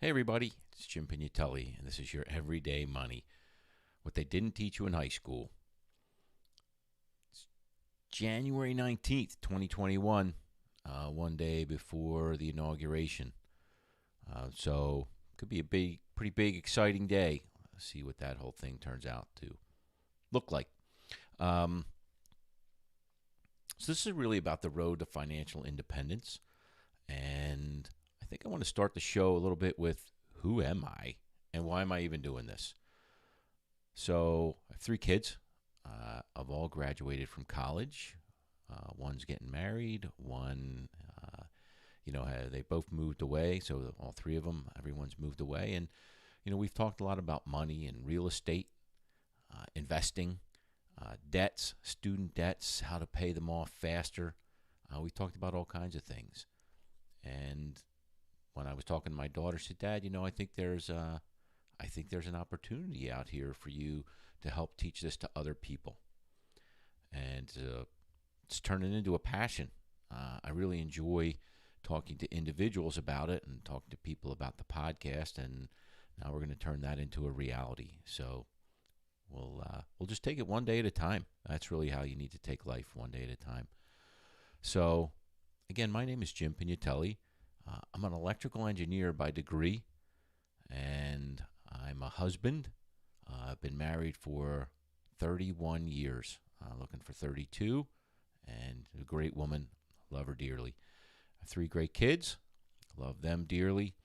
Hey everybody, it's Jim Pignatelli, and this is your Everyday Money. What they didn't teach you in high school. It's January 19th, 2021, one day before the inauguration. So could be a pretty big, exciting day. Let's see what that whole thing turns out to look like. Um, so this is really about the road to financial independence, and I think I want to start the show a little bit with who am I and why am I even doing this? So I have three kids. I've all graduated from college. One's getting married. One, they both moved away. So all three of them, everyone's moved away. And, we've talked a lot about money and real estate, investing, debts, student debts, how to pay them off faster. We talked about all kinds of things. And when I was talking to my daughter, she said, "Dad, I think there's an opportunity out here for you to help teach this to other people, and it's turning into a passion. I really enjoy talking to individuals about it and talking to people about the podcast, and now we're going to turn that into a reality. So we'll just take it one day at a time. That's really how you need to take life, one day at a time. So again, my name is Jim Pignatelli. I'm an electrical engineer by degree, and I'm a husband. I've been married for 31 years, looking for 32, and a great woman. Love her dearly. I have three great kids. Love them dearly.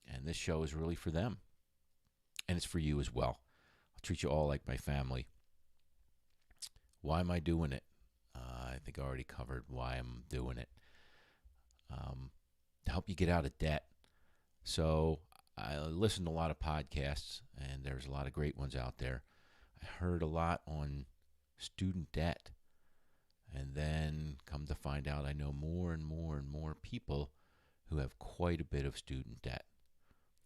And this show is really for them. And it's for you as well. I'll treat you all like my family. Why am I doing it? I think I already covered why I'm doing it. To help you get out of debt. So I listen to a lot of podcasts, and there's a lot of great ones out there. I heard a lot on student debt, and then come to find out I know more and more and more people who have quite a bit of student debt.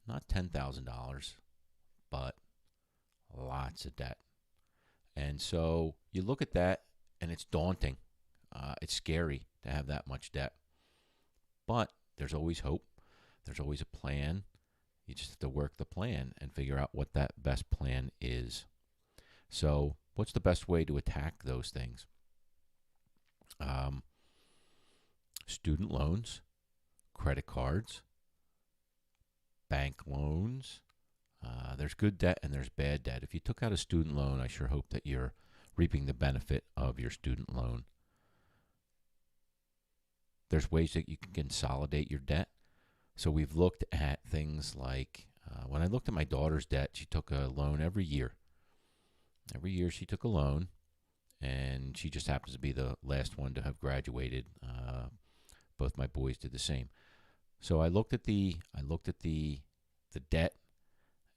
Not $10,000, but lots of debt. And so you look at that, and it's daunting. It's scary to have that much debt. But there's always hope. There's always a plan. You just have to work the plan and figure out what that best plan is. So, what's the best way to attack those things? Student loans, credit cards, bank loans. There's good debt and there's bad debt. If you took out a student loan, I sure hope that you're reaping the benefit of your student loan. There's ways that you can consolidate your debt. So we've looked at things like when I looked at my daughter's debt, she took a loan every year. Every year she took a loan, and she just happens to be the last one to have graduated. Both my boys did the same. So I looked at the debt,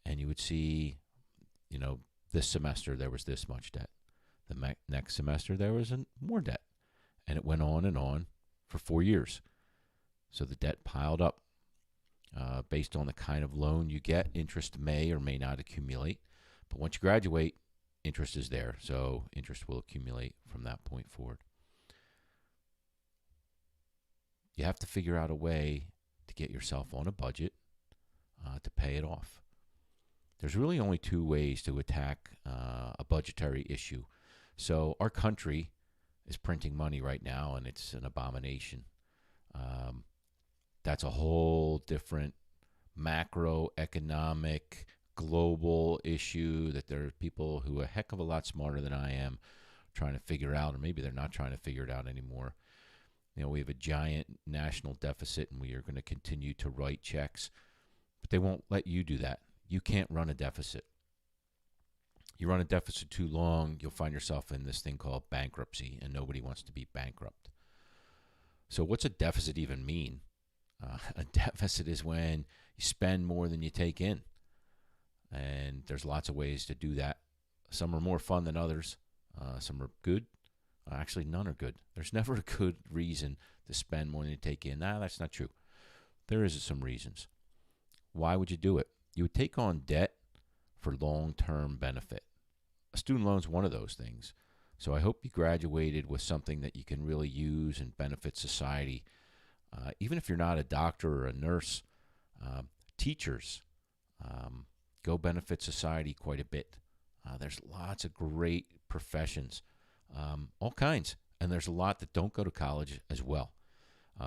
and you would see, this semester there was this much debt. The next semester there was more debt, and it went on for 4 years. So the debt piled up. Based on the kind of loan you get, interest may or may not accumulate. But once you graduate, interest is there. So interest will accumulate from that point forward. You have to figure out a way to get yourself on a budget to pay it off. There's really only two ways to attack a budgetary issue. So our country is printing money right now, and it's an abomination. That's a whole different macroeconomic global issue that there are people who are a heck of a lot smarter than I am trying to figure out, or maybe they're not trying to figure it out anymore. We have a giant national deficit, and we are going to continue to write checks, but they won't let you do that. You can't run a deficit. You run a deficit too long, you'll find yourself in this thing called bankruptcy, and nobody wants to be bankrupt. So what's a deficit even mean? A deficit is when you spend more than you take in. And there's lots of ways to do that. Some are more fun than others. Some are good. Actually, none are good. There's never a good reason to spend more than you take in. That's not true. There is some reasons. Why would you do it? You would take on debt for long-term benefit. A student loan is one of those things. So I hope you graduated with something that you can really use and benefit society. Even if you're not a doctor or a nurse, teachers, go benefit society quite a bit. There's lots of great professions, all kinds, and there's a lot that don't go to college as well.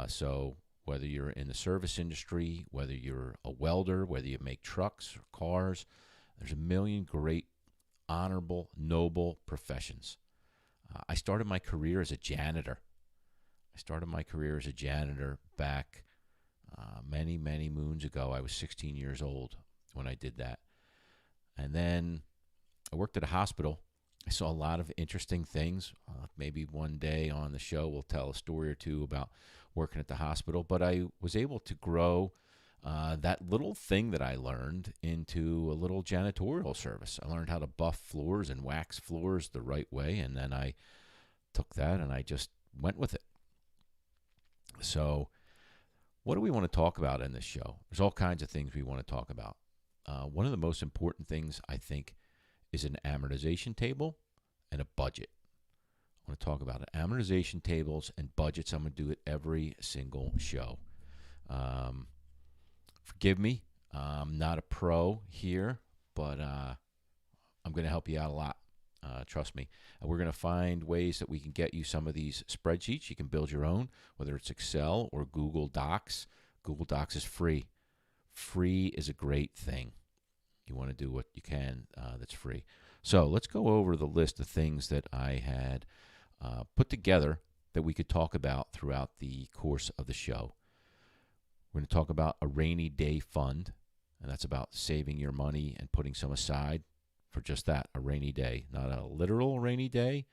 So whether you're in the service industry, whether you're a welder, whether you make trucks or cars, there's a million great, honorable, noble professions. I started my career as a janitor. Back many, many moons ago. I was 16 years old when I did that. And then I worked at a hospital. I saw a lot of interesting things. Maybe one day on the show we'll tell a story or two about working at the hospital. But I was able to grow that little thing that I learned into a little janitorial service. I learned how to buff floors and wax floors the right way, and then I took that and I just went with it. So what do we want to talk about in this show? There's all kinds of things we want to talk about. One of the most important things, I think, is an amortization table and a budget. I want to talk about it. Amortization tables and budgets. I'm going to do it every single show. Forgive me. I'm not a pro here, but I'm going to help you out a lot. Trust me. And we're going to find ways that we can get you some of these spreadsheets. You can build your own, whether it's Excel or Google Docs. Google Docs is free. Free is a great thing. You want to do what you can that's free. So let's go over the list of things that I had put together that we could talk about throughout the course of the show. We're going to talk about a rainy day fund, and that's about saving your money and putting some aside for just that, a rainy day. Not a literal rainy day,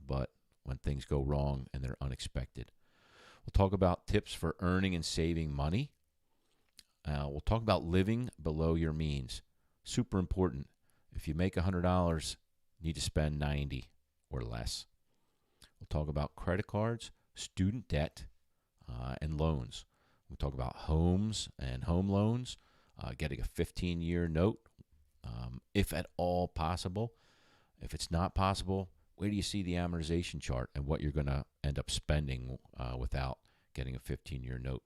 but when things go wrong and they're unexpected. We'll talk about tips for earning and saving money. We'll talk about living below your means. Super important. If you make $100, you need to spend $90 or less. We'll talk about credit cards, student debt, and loans. We'll talk about homes and home loans, getting a 15-year note, if at all possible. If it's not possible, where do you see the amortization chart and what you're going to end up spending without getting a 15-year note?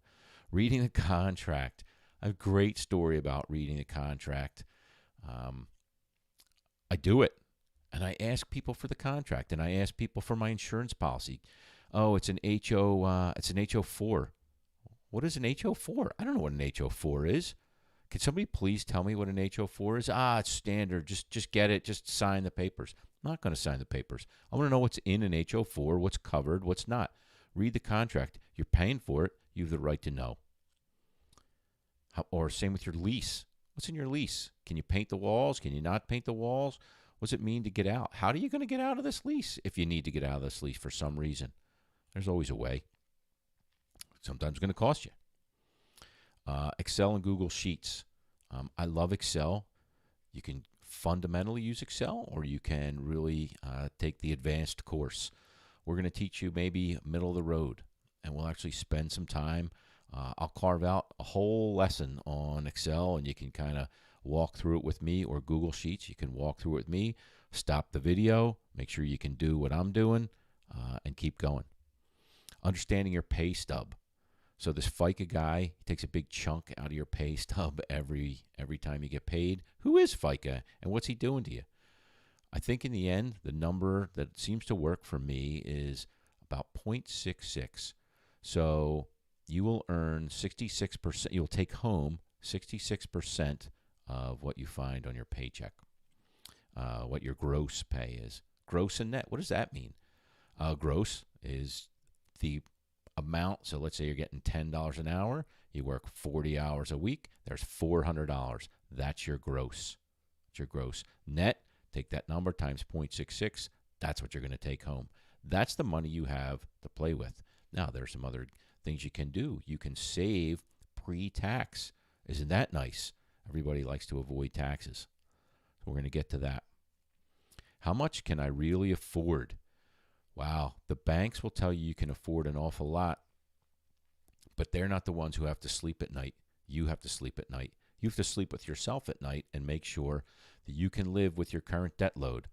Reading the contract. I have a great story about reading the contract. I do it, and I ask people for the contract, and I ask people for my insurance policy. Oh, it's an HO4. What is an HO4? I don't know what an HO4 is. Can somebody please tell me what an HO4 is? It's standard. Just get it. Just sign the papers. I'm not going to sign the papers. I want to know what's in an HO4, what's covered, what's not. Read the contract. You're paying for it. You have the right to know. Or same with your lease. What's in your lease? Can you paint the walls? Can you not paint the walls? What does it mean to get out? How are you going to get out of this lease if you need to get out of this lease for some reason? There's always a way. Sometimes it's going to cost you. Excel and Google Sheets. I love Excel. You can fundamentally use Excel, or you can really take the advanced course. We're going to teach you maybe middle of the road, and we'll actually spend some time. I'll carve out a whole lesson on Excel, and you can kind of walk through it with me, or Google Sheets. You can walk through it with me, stop the video, make sure you can do what I'm doing, and keep going. Understanding your pay stub. So this FICA guy, he takes a big chunk out of your pay stub every time you get paid. Who is FICA, and what's he doing to you? I think in the end, the number that seems to work for me is about 0.66. So you will earn 66%. You'll take home 66% of what you find on your paycheck, what your gross pay is. Gross and net, what does that mean? Gross is the amount. So let's say you're getting $10 an hour. You work 40 hours a week. There's $400. That's your gross. That's your gross. Net, take that number times 0.66. That's what you're going to take home. That's the money you have to play with. Now, there's some other things you can do. You can save pre-tax. Isn't that nice? Everybody likes to avoid taxes. So we're going to get to that. How much can I really afford? Wow, the banks will tell you can afford an awful lot, but they're not the ones who have to sleep at night. You have to sleep at night. You have to sleep with yourself at night and make sure that you can live with your current debt load.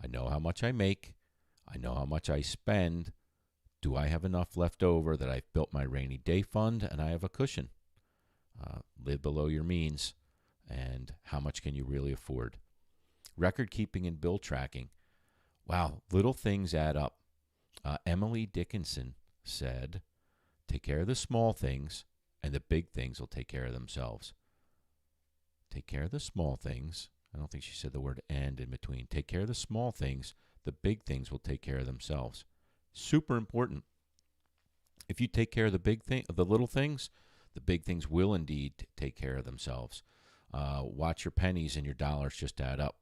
I know how much I make. I know how much I spend. Do I have enough left over that I've built my rainy day fund and I have a cushion? Live below your means, and how much can you really afford? Record keeping and bill tracking. Wow, little things add up. Emily Dickinson said, take care of the small things, and the big things will take care of themselves. Take care of the small things. I don't think she said the word "and" in between. Take care of the small things. The big things will take care of themselves. Super important. If you take care of the little things, the big things will indeed take care of themselves. Watch your pennies and your dollars just add up.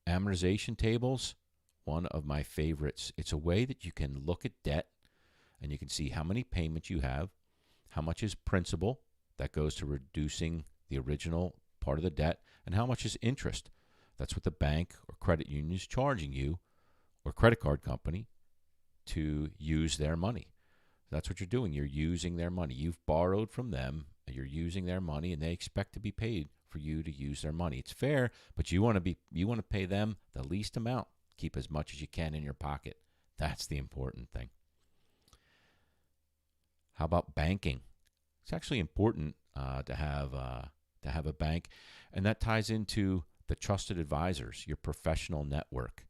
Amortization tables, one of my favorites. It's a way that you can look at debt and you can see how many payments you have, how much is principal that goes to reducing the original part of the debt, and how much is interest. That's what the bank or credit union is charging you, or credit card company, to use their money. That's what you're doing. You're using their money. You've borrowed from them, and you're using their money, and they expect to be paid for you to use their money. It's fair, but you want to pay them the least amount. Keep as much as you can in your pocket. That's the important thing. How about banking? It's actually important to have a bank, and that ties into the trusted advisors, your professional network.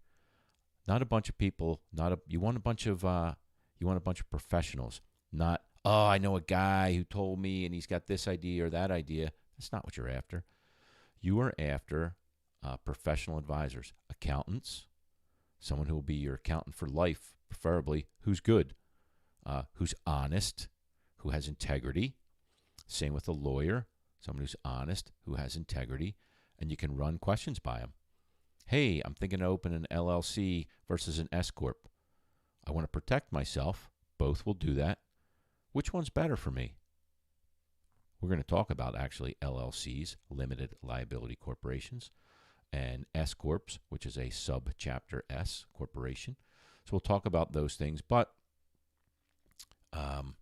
Not a bunch of people. You want a bunch of professionals. Not, oh, I know a guy who told me and he's got this idea or that idea. That's not what you're after. You are after professional advisors, accountants, someone who will be your accountant for life, preferably, who's good, who's honest, who has integrity. Same with a lawyer, someone who's honest, who has integrity, and you can run questions by them. Hey, I'm thinking of opening an LLC versus an S Corp. I want to protect myself. Both will do that. Which one's better for me? We're going to talk about actually LLCs, limited liability corporations, and S Corps, which is a subchapter S corporation. So we'll talk about those things, but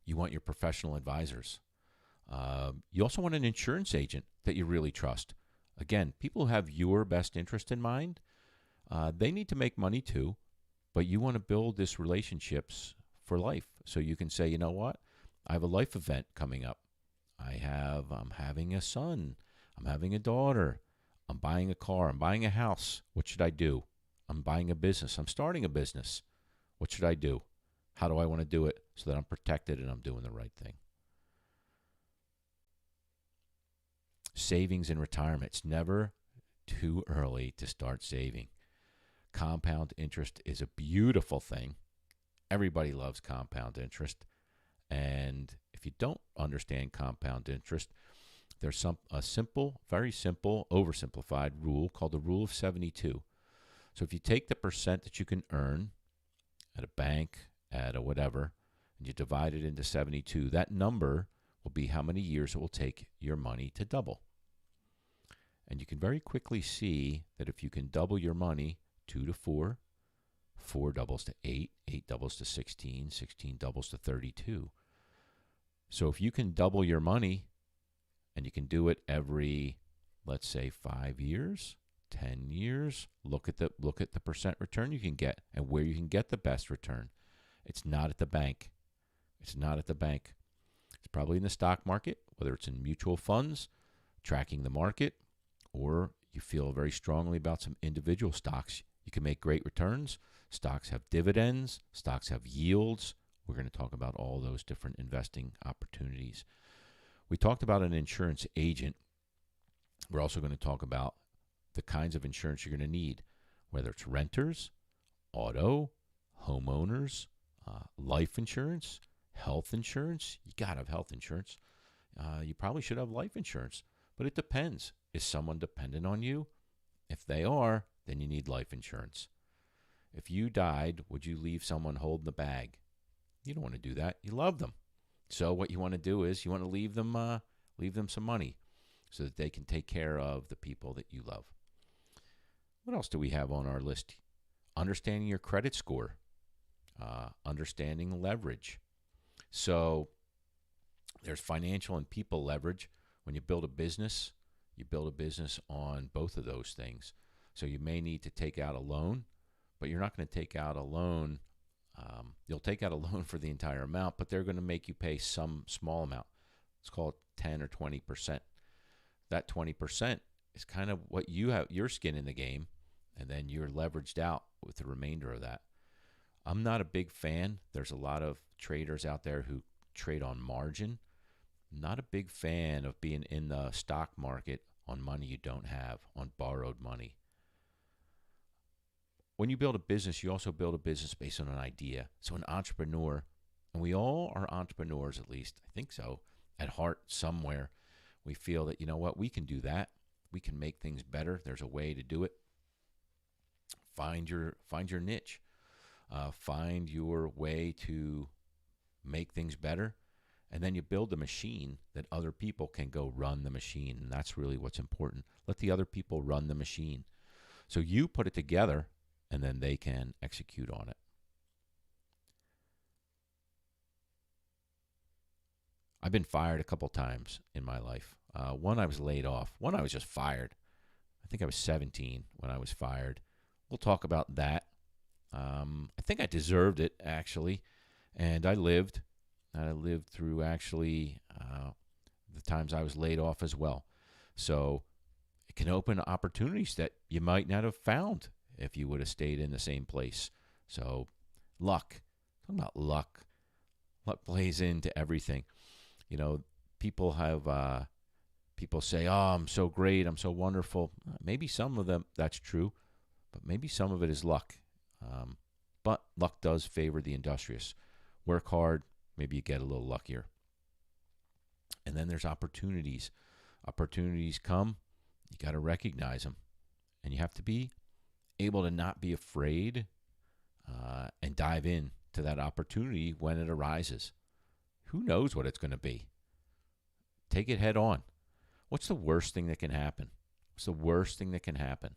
you want your professional advisors. You also want an insurance agent that you really trust. Again, people who have your best interest in mind. They need to make money too, but you want to build this relationships for life. So you can say, you know what? I have a life event coming up. I'm having a son. I'm having a daughter. I'm buying a car. I'm buying a house. What should I do? I'm buying a business. I'm starting a business. What should I do? How do I want to do it so that I'm protected and I'm doing the right thing? Savings in retirement. It's never too early to start saving. Compound interest is a beautiful thing. Everybody loves compound interest. And if you don't understand compound interest, there's a simple, very simple, oversimplified rule called the rule of 72. So if you take the percent that you can earn at a bank, at a whatever, and you divide it into 72, that number will be how many years it will take your money to double. And you can very quickly see that if you can double your money 2 to 4, 4 doubles to 8, 8 doubles to 16, 16 doubles to 32. So if you can double your money, and you can do it every, let's say, 5 years, 10 years, look at the percent return you can get and where you can get the best return. It's not at the bank. It's not at the bank. It's probably in the stock market, whether it's in mutual funds, tracking the market, or you feel very strongly about some individual stocks. You can make great returns. Stocks have dividends. Stocks have yields. We're going to talk about all those different investing opportunities. We talked about an insurance agent. We're also going to talk about the kinds of insurance you're going to need, whether it's renters, auto, homeowners, life insurance, health insurance. You got to have health insurance. You probably should have life insurance, but it depends. Is someone dependent on you? If they are, then you need life insurance. If you died, would you leave someone holding the bag? You don't want to do that. You love them. So what you want to do is you want to leave them some money so that they can take care of the people that you love. What else do we have on our list? Understanding your credit score, understanding leverage. So there's financial and people leverage. When you build a business on both of those things. So you may need to take out a loan, but you're not going to take out a loan. You'll take out a loan for the entire amount, but they're going to make you pay some small amount. Let's call it 10 or 20%. That 20% is kind of what you have, your skin in the game, and then you're leveraged out with the remainder of that. I'm not a big fan. There's a lot of traders out there who trade on margin. Not a big fan of being in the stock market on money you don't have, on borrowed money. When you build a business, you also build a business based on an idea. So an entrepreneur, and we all are entrepreneurs, at least, I think so, at heart somewhere. We feel that, you know what, we can do that. We can make things better. There's a way to do it. Find your niche. Find your way to make things better. And then you build a machine that other people can go run the machine. And that's really what's important. Let the other people run the machine. So you put it together, and then they can execute on it. I've been fired a couple times in my life. One, I was laid off. One, I was just fired. I think I was 17 when I was fired. We'll talk about that. I think I deserved it, actually. And I lived through, actually, the times I was laid off as well. So it can open opportunities that you might not have found if you would have stayed in the same place. So luck. Talking about luck. Luck plays into everything. You know, people say, "Oh, I'm so great, I'm so wonderful." Maybe some of them, that's true, but maybe some of it is luck. But luck does favor the industrious. Work hard, maybe you get a little luckier. And then there's opportunities. Opportunities come, you got to recognize them. And you have to be able to not be afraid and dive in to that opportunity when it arises. Who knows what it's going to be? Take it head on. What's the worst thing that can happen? What's the worst thing that can happen?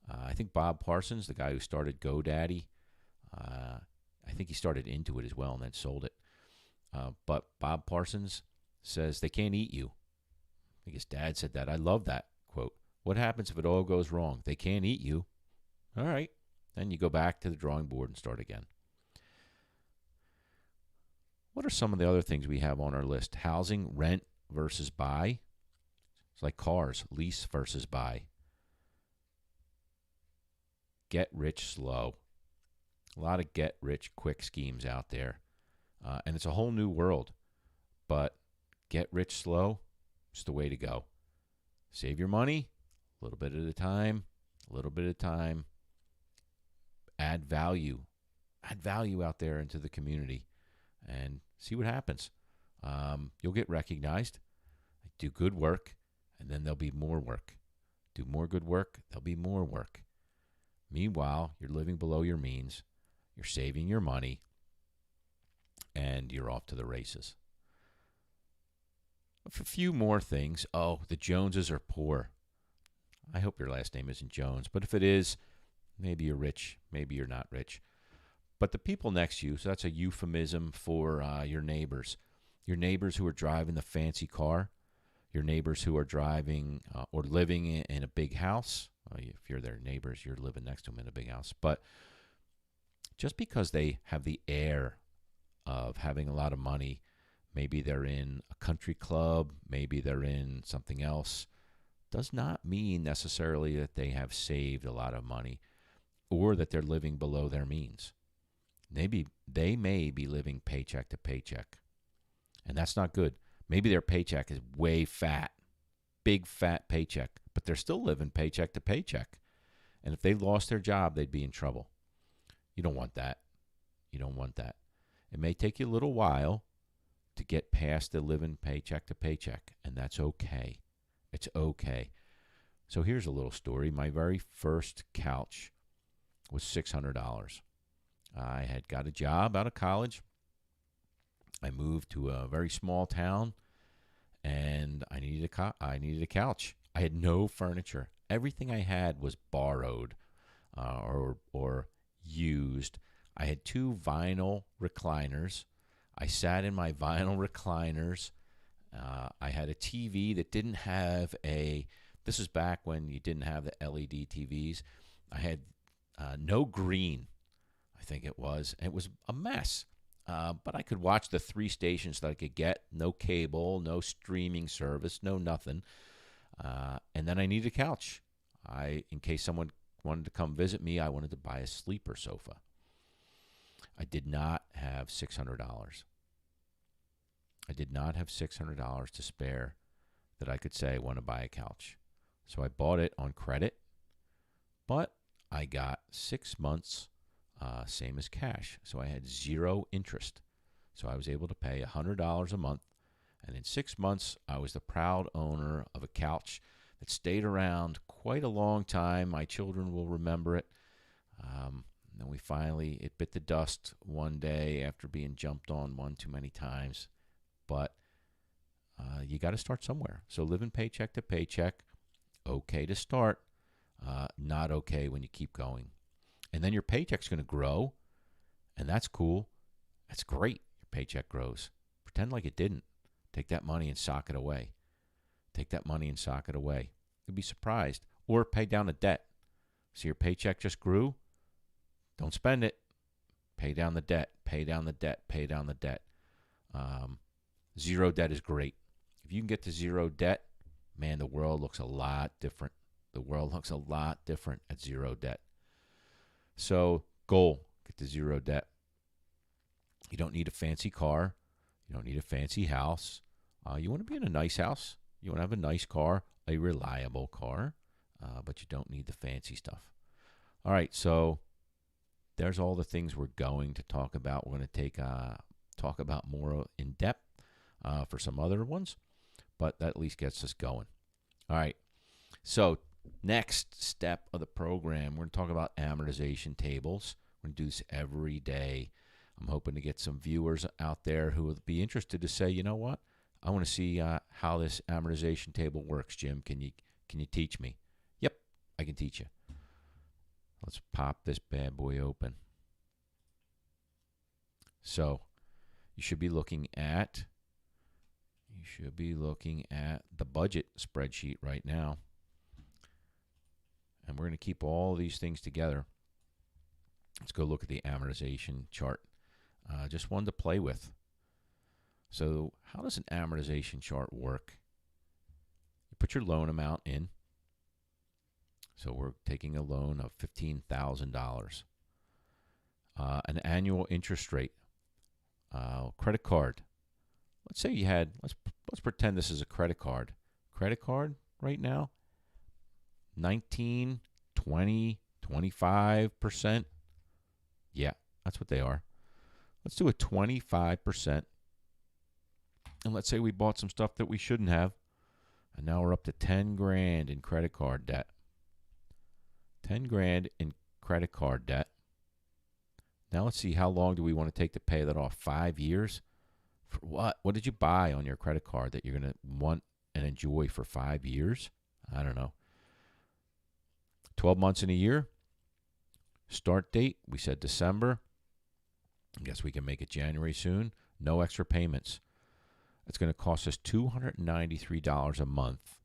I think Bob Parsons, the guy who started GoDaddy, I think he started Intuit as well and then sold it. But Bob Parsons says they can't eat you. I think his dad said that. I love that quote. What happens if it all goes wrong? They can't eat you. All right. Then you go back to the drawing board and start again. What are some of the other things we have on our list? Housing, rent versus buy. It's like cars, lease versus buy. Get rich slow. A lot of get rich quick schemes out there. And it's a whole new world. But get rich slow is the way to go. Save your money a little bit at a time, Add value. Add value out there into the community and see what happens. You'll get recognized. Do good work, and then there'll be more work. Do more good work, there'll be more work. Meanwhile, you're living below your means, you're saving your money, and you're off to the races. A few more things. Oh, the Joneses are poor. I hope your last name isn't Jones, but if it is, maybe you're rich, maybe you're not rich. But the people next to you, so that's a euphemism for your neighbors. Your neighbors who are driving the fancy car, your neighbors who are driving or living in a big house. If you're their neighbors, you're living next to them in a big house. But just because they have the air of having a lot of money, maybe they're in a country club, maybe they're in something else, does not mean necessarily that they have saved a lot of money or that they're living below their means. Maybe they may be living paycheck to paycheck, and that's not good. Maybe their paycheck is way fat, big fat paycheck, but they're still living paycheck to paycheck. And if they lost their job, they'd be in trouble. You don't want that. You don't want that. It may take you a little while to get past the living paycheck to paycheck, and that's okay. It's okay. So here's a little story. My very first couch was $600. I had got a job out of college. I moved to a very small town, and I needed a couch. I had no furniture. Everything I had was borrowed or used. I had 2 vinyl recliners. I sat in my vinyl recliners. I had a TV that didn't have this is back when you didn't have the LED TVs. I had no green, I think it was. And it was a mess. but I could watch the 3 stations that I could get. No cable, no streaming service, no nothing. And then I needed a couch. In case someone wanted to come visit me, I wanted to buy a sleeper sofa. I did not have $600. I did not have $600 to spare that I could say I want to buy a couch. So I bought it on credit, but I got 6 months, same as cash. So I had 0 interest. So I was able to pay $100 a month. And in 6 months, I was the proud owner of a couch that stayed around quite a long time. My children will remember it. Then it bit the dust one day after being jumped on one too many times. But you got to start somewhere. So living paycheck to paycheck, okay to start, not okay when you keep going. And then your paycheck's going to grow, and that's cool. That's great. Your paycheck grows. Pretend like it didn't. Take that money and sock it away. You'll be surprised. Or pay down a debt. So your paycheck just grew. Don't spend it. Pay down the debt. 0 debt is great. If you can get to 0 debt, man, the world looks a lot different. At 0 debt. So, goal, get to 0 debt. You don't need a fancy car. You don't need a fancy house. You want to be in a nice house. You want to have a nice car, a reliable car, but you don't need the fancy stuff. All right, so there's all the things we're going to talk about. We're going to talk about more in depth for some other ones, but that at least gets us going. All right, so next step of the program, we're going to talk about amortization tables. We're going to do this every day. I'm hoping to get some viewers out there who will be interested to say, you know what? I want to see how this amortization table works, Jim. Can you teach me? Yep, I can teach you. Let's pop this bad boy open. So you should be looking at the budget spreadsheet right now. And we're going to keep all these things together. Let's go look at the amortization chart. Just one to play with. So how does an amortization chart work? You put your loan amount in. So we're taking a loan of $15,000. An annual interest rate. Credit card. Let's say you had, let's pretend this is a credit card. Credit card right now, 19, 20, 25%. Yeah, that's what they are. Let's do a 25%. And let's say we bought some stuff that we shouldn't have. And now we're up to 10 grand in credit card debt. 10 grand in credit card debt. Now let's see, how long do we want to take to pay that off? 5 years? For what? What did you buy on your credit card that you're going to want and enjoy for 5 years? I don't know. 12 months in a year. Start date, we said December. I guess we can make it January soon. No extra payments. It's going to cost us $293 a month,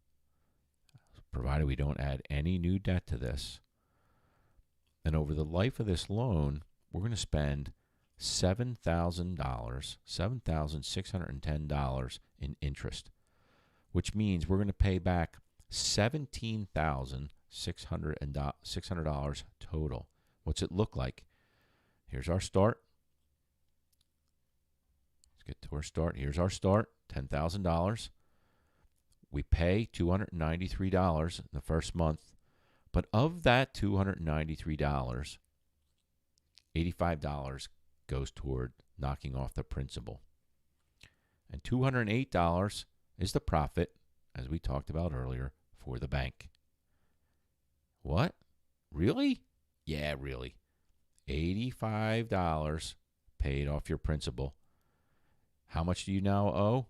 provided we don't add any new debt to this. And over the life of this loan, we're going to spend $7,000, $7,610 in interest, which means we're going to pay back $17,600 total. What's it look like? Here's our start. Let's get to our start. Here's our start, $10,000. We pay $293 in the first month. But of that $293, $85 goes toward knocking off the principal. And $208 is the profit, as we talked about earlier, for the bank. What? Really? Yeah, really. $85 paid off your principal. How much do you now owe?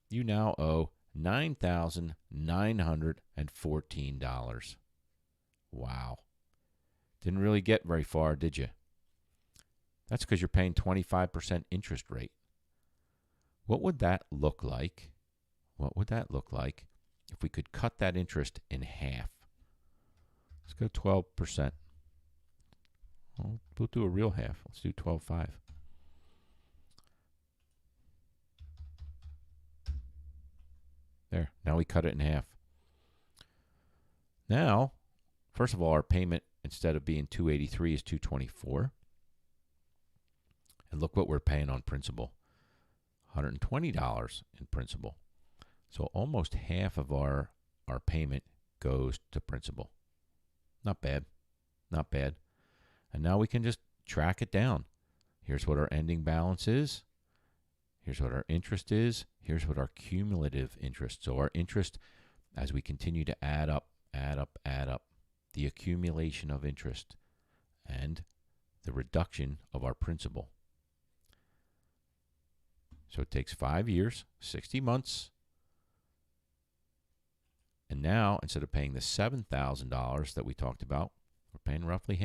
You now owe $9,914. Wow. Didn't really get very far, did you? That's because you're paying 25% interest rate. What would that look like? What would that look like if we could cut that interest in half? Let's go 12%. We'll do a real half. Let's do 12.5. There. Now we cut it in half. Now, first of all, our payment, instead of being $283, is $224. And look what we're paying on principal. $120 in principal. So almost half of our payment goes to principal. Not bad. Not bad. And now we can just track it down. Here's what our ending balance is. Here's what our interest is. Here's what our cumulative interest. So our interest, as we continue to add up, the accumulation of interest and the reduction of our principal. So it takes 5 years, 60 months. And now, instead of paying the $7,000 that we talked about, we're paying roughly half.